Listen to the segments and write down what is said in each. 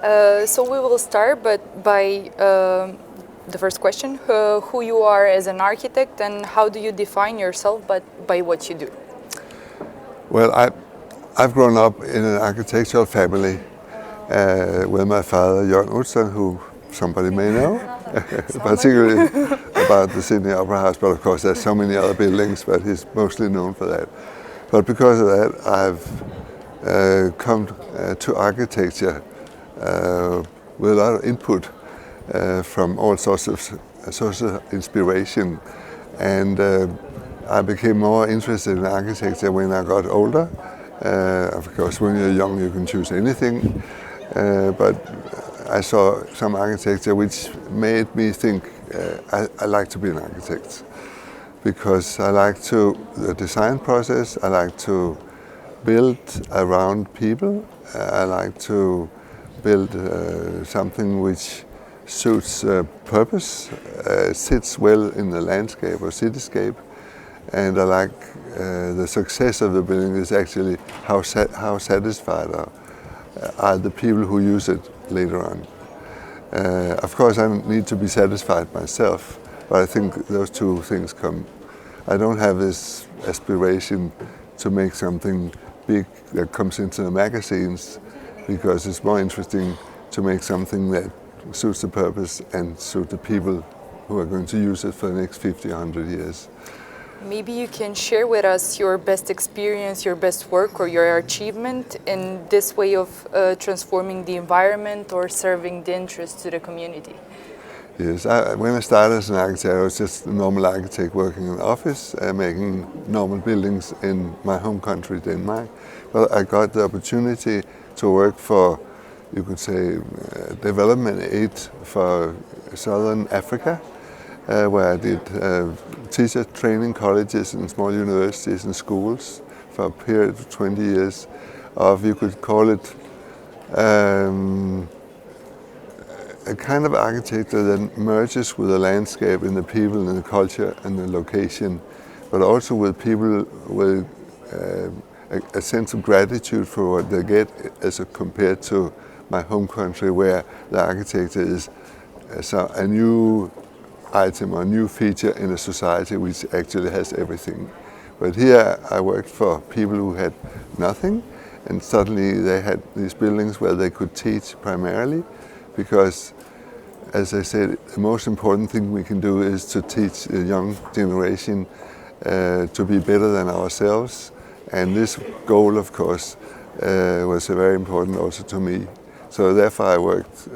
So we will start, but by the first question: who you are as an architect, and how do you define yourself, but by what you do? Well, I've grown up in an architectural family with my father, Utzon, who somebody may know, particularly about the Sydney Opera House. But of course, there's so many other buildings, but he's mostly known for that. But because of that, I've come to architecture with a lot of input from all sorts of inspiration, and I became more interested in architecture when I got older. Of course, when you're young, you can choose anything, but I saw some architecture which made me think I like to be an architect, because I like the design process. I like to build around people. I like to build something which suits purpose, sits well in the landscape or cityscape, and I like the success of the building is actually how satisfied are the people who use it later on. Of course, I need to be satisfied myself, but I think those two things come. I don't have this aspiration to make something big that comes into the magazines, because it's more interesting to make something that suits the purpose and suit the people who are going to use it for the next 50, 100 years. Maybe you can share with us your best experience, your best work, or your achievement in this way of transforming the environment or serving the interests to the community. Yes, when I started as an architect, I was just a normal architect working in an office, making normal buildings in my home country, Denmark. But I got the opportunity to work for, you could say, development aid for Southern Africa, where I did teacher training colleges and small universities and schools for a period of 20 years of, you could call it, a kind of architecture that merges with the landscape and the people and the culture and the location, but also with people with a sense of gratitude for what they get as compared to my home country, where the architecture is a new item or a new feature in a society which actually has everything. But here I worked for people who had nothing, and suddenly they had these buildings where they could teach primarily, because, as I said, the most important thing we can do is to teach the young generation to be better than ourselves. And this goal, of course, was very important also to me. So therefore I worked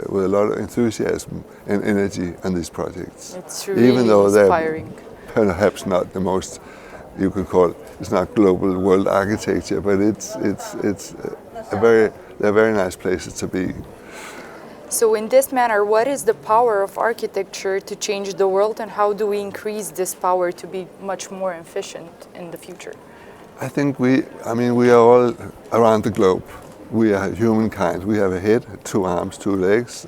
with a lot of enthusiasm and energy on these projects. It's really even though inspiring. They're perhaps not the most, you could call it, it's not global world architecture, but they're very nice places to be. So in this manner, what is the power of architecture to change the world, and how do we increase this power to be much more efficient in the future? I think we are all around the globe. We are humankind. We have a head, 2 arms, 2 legs,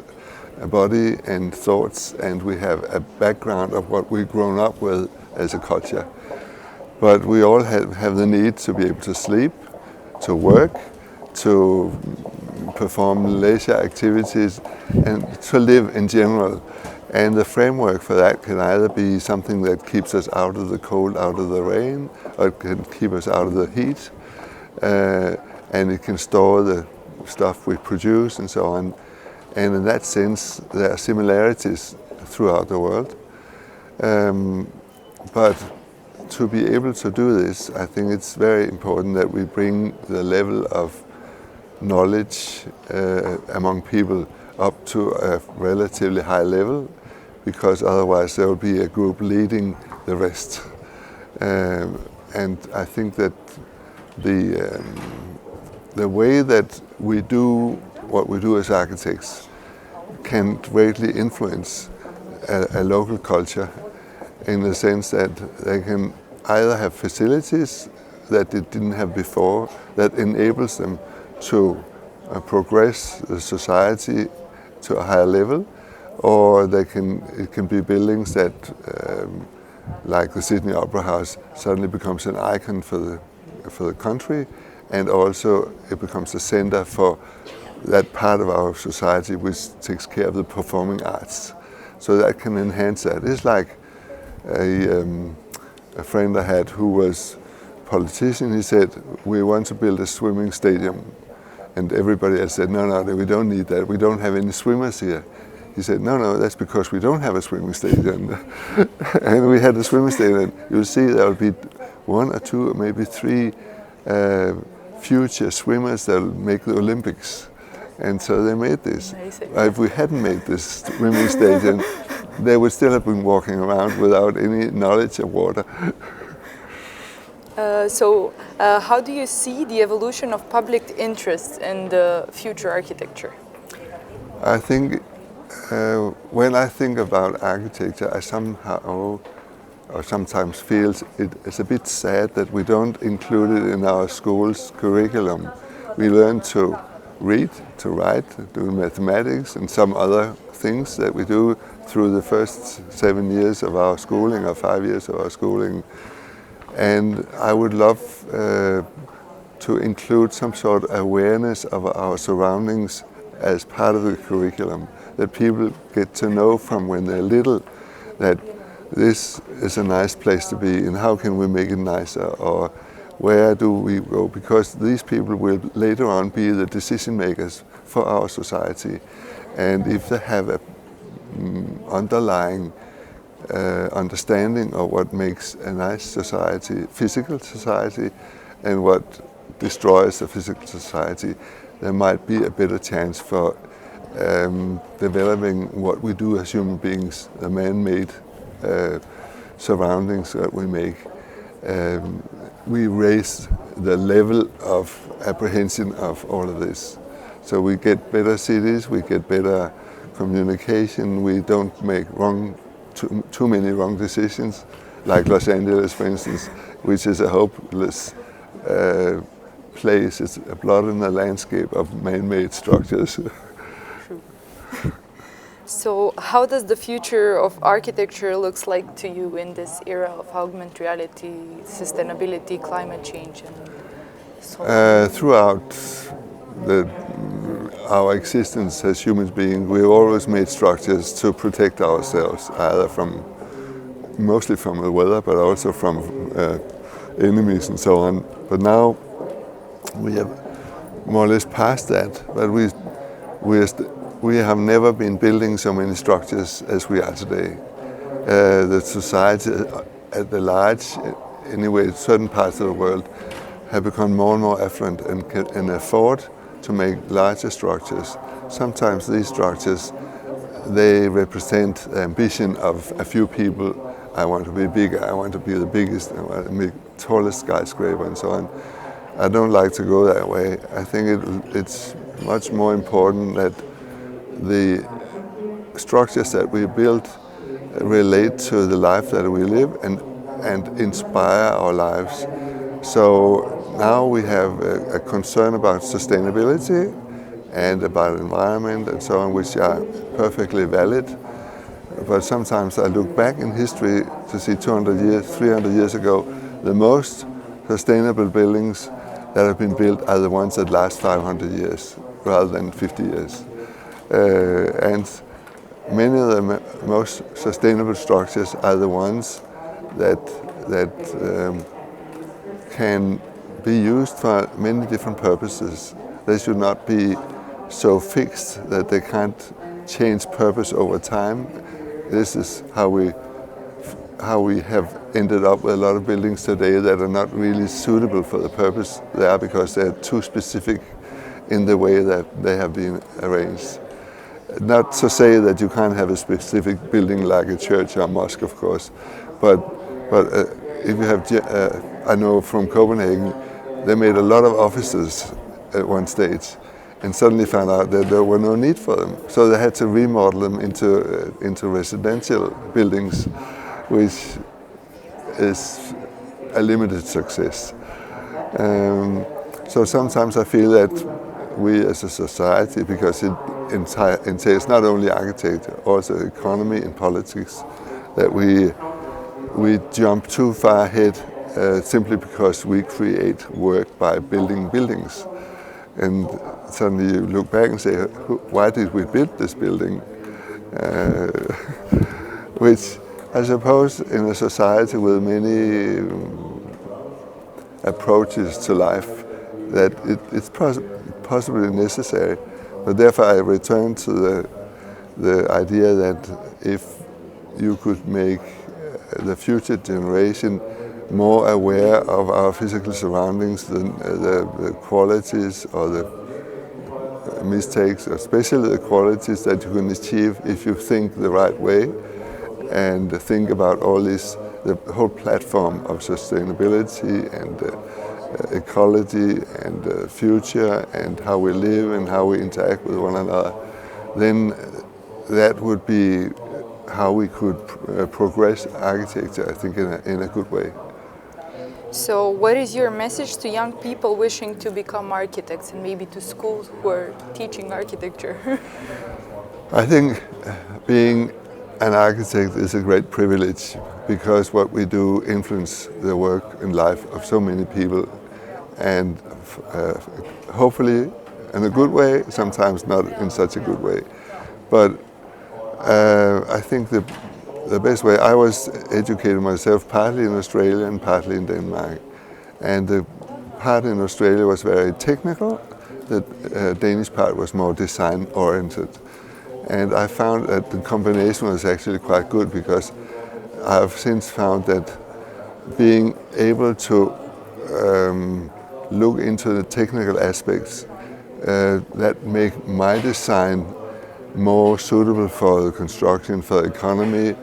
a body and thoughts, and we have a background of what we've grown up with as a culture. But we all have the need to be able to sleep, to work, to perform leisure activities, and to live in general. And the framework for that can either be something that keeps us out of the cold, out of the rain, or it can keep us out of the heat. And it can store the stuff we produce and so on. And in that sense, there are similarities throughout the world. But to be able to do this, I think it's very important that we bring the level of knowledge among people up to a relatively high level, because otherwise there will be a group leading the rest. And I think that the way that we do what we do as architects can greatly influence a local culture, in the sense that they can either have facilities that they didn't have before that enables them to progress the society to a higher level, or it can be buildings that, like the Sydney Opera House, suddenly becomes an icon for the country, and also it becomes a center for that part of our society which takes care of the performing arts. So that can enhance that. It's like a friend I had who was a politician. He said, we want to build a swimming stadium. And everybody else said, no, we don't need that. We don't have any swimmers here. He said, no, that's because we don't have a swimming stadium. And we had a swimming stadium. You'll see there will be 1 or 2 or maybe 3 future swimmers that will make the Olympics. And so they made this. Amazing. If we hadn't made this swimming stadium, they would still have been walking around without any knowledge of water. So how do you see the evolution of public interest in the future architecture? I think when I think about architecture, I somehow or sometimes feel it's a bit sad that we don't include it in our school's curriculum. We learn to read, to write, do mathematics and some other things that we do through the first 7 years of our schooling or 5 years of our schooling. And I would love to include some sort of awareness of our surroundings as part of the curriculum, that people get to know from when they're little that this is a nice place to be and how can we make it nicer, or where do we go, because these people will later on be the decision makers for our society. And if they have a underlying understanding of what makes a nice society, physical society, and what destroys a physical society, there might be a better chance for developing what we do as human beings, the man-made surroundings that we make. We raise the level of apprehension of all of this. So we get better cities, we get better communication, we don't make too many wrong decisions, like Los Angeles, for instance, which is a hopeless place. It's a blot in the landscape of man-made structures. So how does the future of architecture looks like to you in this era of augmented reality, sustainability, climate change, and so on? Throughout our existence as human beings, we've always made structures to protect ourselves, either mostly from the weather, but also from enemies and so on. But now we have more or less passed that, but we have never been building so many structures as we are today. The society at the large, anyway, certain parts of the world have become more and more affluent and can afford to make larger structures. Sometimes these structures, they represent the ambition of a few people. I want to be bigger, I want to be the biggest, I want to make the tallest skyscraper and so on. I don't like to go that way. I think it's much more important that the structures that we build relate to the life that we live and inspire our lives. So now we have a concern about sustainability and about environment and so on, which are perfectly valid. But sometimes I look back in history to see 200 years, 300 years ago, the most sustainable buildings that have been built are the ones that last 500 years rather than 50 years. And many of the most sustainable structures are the ones that can be used for many different purposes. They should not be so fixed that they can't change purpose over time. This is how we have ended up with a lot of buildings today that are not really suitable for the purpose they are, because they're too specific in the way that they have been arranged. Not to say that you can't have a specific building like a church or a mosque, of course, but if you have, I know from Copenhagen, they made a lot of offices at one stage and suddenly found out that there were no need for them. So they had to remodel them into residential buildings, which is a limited success. So sometimes I feel that we as a society, because it entails not only architecture, also economy and politics, that we jump too far ahead simply because we create work by building buildings. and suddenly you look back and say, why did we build this building? Which I suppose in a society with many approaches to life, that it's possibly necessary. But therefore I return to the idea that if you could make the future generation more aware of our physical surroundings, the qualities or the mistakes, especially the qualities that you can achieve if you think the right way and think about all this, the whole platform of sustainability and ecology and future and how we live and how we interact with one another, then that would be how we could progress architecture, I think, in a good way. So what is your message to young people wishing to become architects and maybe to schools who are teaching architecture? I think being an architect is a great privilege because what we do influences the work and life of so many people, and hopefully in a good way, sometimes not in such a good way. But I think the best way, I was educated myself partly in Australia and partly in Denmark. And the part in Australia was very technical, the Danish part was more design oriented. And I found that the combination was actually quite good because I've since found that being able to look into the technical aspects that make my design more suitable for the construction, for the economy,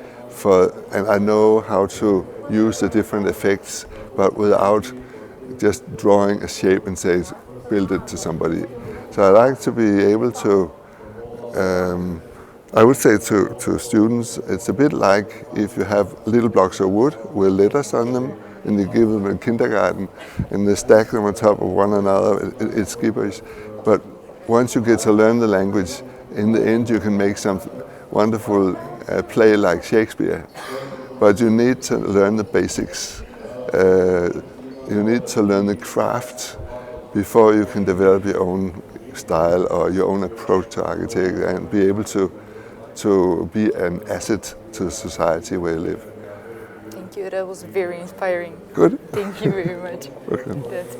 and I know how to use the different effects, but without just drawing a shape and say, build it to somebody. So I like to be able to, I would say to students, it's a bit like if you have little blocks of wood with letters on them, and you give them in kindergarten, and they stack them on top of one another, it's gibberish. But once you get to learn the language, in the end you can make some wonderful play like Shakespeare. But you need to learn the basics. You need to learn the craft before you can develop your own style or your own approach to architecture and be able to be an asset to the society where you live. Thank you, that was very inspiring. Good. Thank you very much. Welcome. That's